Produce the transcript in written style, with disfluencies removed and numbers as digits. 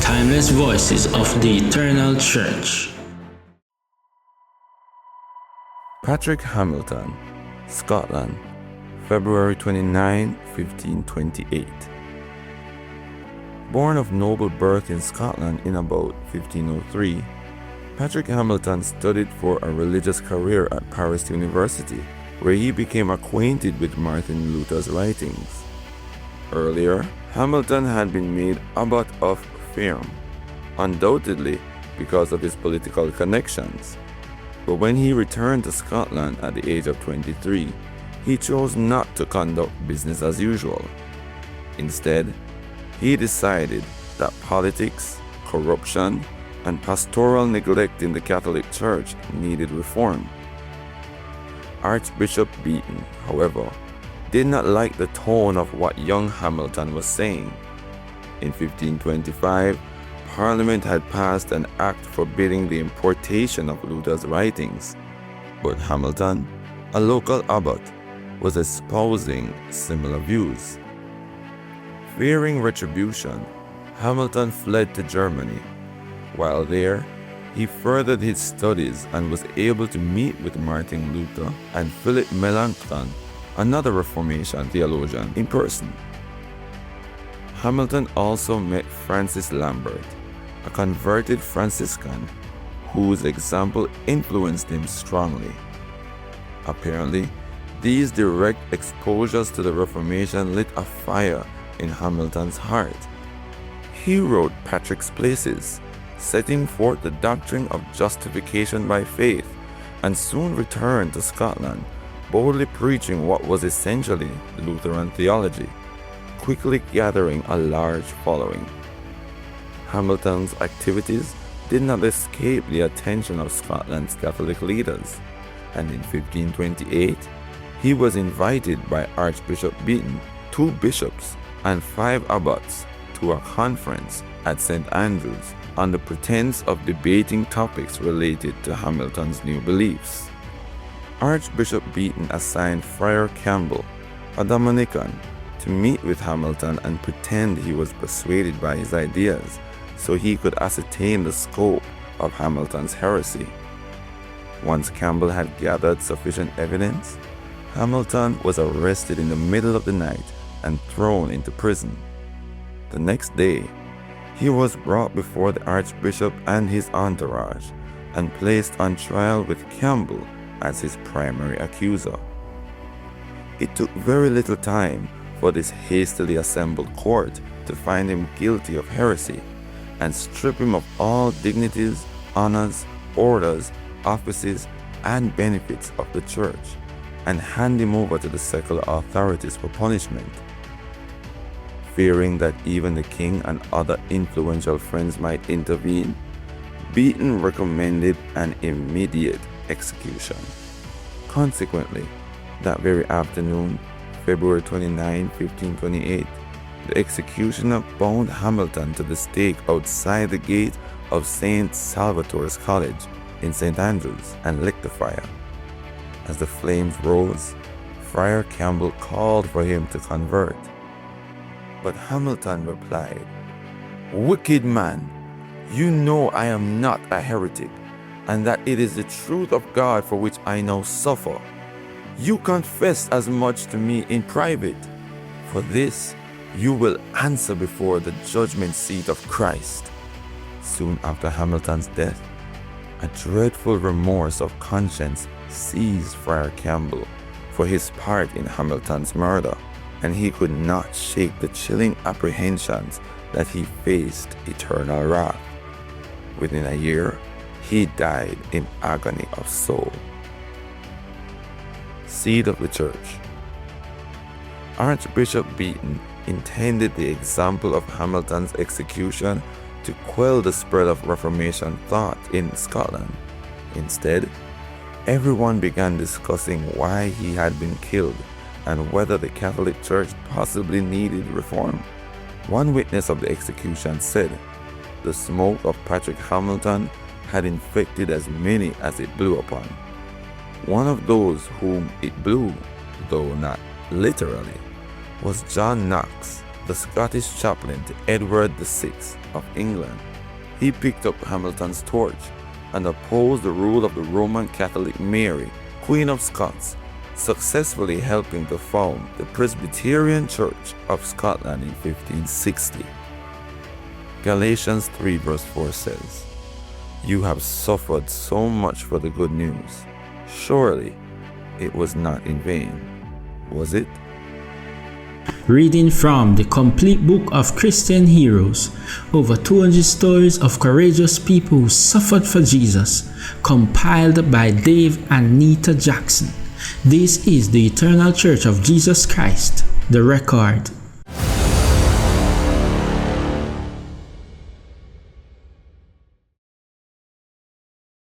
timeless voices of the eternal church. Patrick Hamilton, Scotland, February 29, 1528. Born of noble birth in Scotland in about 1503, Patrick Hamilton studied for a religious career at Paris University, where he became acquainted with Martin Luther's writings. Earlier, Hamilton had been made abbot of Ferme, undoubtedly because of his political connections. But when he returned to Scotland at the age of 23, he chose not to conduct business as usual. Instead, he decided that politics, corruption, and pastoral neglect in the Catholic Church needed reform. Archbishop Beaton, however, did not like the tone of what young Hamilton was saying. In 1525, Parliament had passed an act forbidding the importation of Luther's writings, but Hamilton, a local abbot, was espousing similar views. Fearing retribution, Hamilton fled to Germany. While there, he furthered his studies and was able to meet with Martin Luther and Philip Melanchthon, another Reformation theologian, in person. Hamilton also met Francis Lambert, a converted Franciscan whose example influenced him strongly. Apparently, these direct exposures to the Reformation lit a fire in Hamilton's heart. He wrote Patrick's Places, setting forth the doctrine of justification by faith, and soon returned to Scotland, boldly preaching what was essentially Lutheran theology, quickly gathering a large following. Hamilton's activities did not escape the attention of Scotland's Catholic leaders, and in 1528, he was invited by Archbishop Beaton, 2 bishops, and 5 abbots to a conference at St. Andrews on the pretense of debating topics related to Hamilton's new beliefs. Archbishop Beaton assigned Friar Campbell, a Dominican, to meet with Hamilton and pretend he was persuaded by his ideas so he could ascertain the scope of Hamilton's heresy. Once Campbell had gathered sufficient evidence, Hamilton was arrested in the middle of the night and thrown into prison. The next day, he was brought before the Archbishop and his entourage and placed on trial with Campbell as his primary accuser. It took very little time for this hastily assembled court to find him guilty of heresy and strip him of all dignities, honors, orders, offices, and benefits of the church, and hand him over to the secular authorities for punishment. Fearing that even the king and other influential friends might intervene, Beaton recommended an immediate execution. Consequently, that very afternoon, February 29, 1528, the executioner bound Hamilton to the stake outside the gate of St. Salvator's College in St. Andrews and lit the fire. As the flames rose, Friar Campbell called for him to convert. But Hamilton replied, "Wicked man, you know I am not a heretic, and that it is the truth of God for which I now suffer. You confessed as much to me in private. For this, you will answer before the judgment seat of Christ." Soon after Hamilton's death, a dreadful remorse of conscience seized Friar Campbell for his part in Hamilton's murder, and he could not shake the chilling apprehensions that he faced eternal wrath. Within a year, he died in agony of soul. Seed of the Church. Archbishop Beaton intended the example of Hamilton's execution to quell the spread of Reformation thought in Scotland. Instead, everyone began discussing why he had been killed and whether the Catholic Church possibly needed reform. One witness of the execution said, "The smoke of Patrick Hamilton had infected as many as it blew upon." One of those whom it blew, though not literally, was John Knox, the Scottish chaplain to Edward VI, of England. He picked up Hamilton's torch and opposed the rule of the Roman Catholic Mary, Queen of Scots, successfully helping to found the Presbyterian Church of Scotland in 1560. Galatians 3 verse 4 says, "You have suffered so much for the good news. Surely it was not in vain, was it?" Reading from the complete book of Christian heroes, over 200 stories of courageous people who suffered for Jesus, compiled by Dave and Nita Jackson. This is the Eternal Church of Jesus Christ, the record.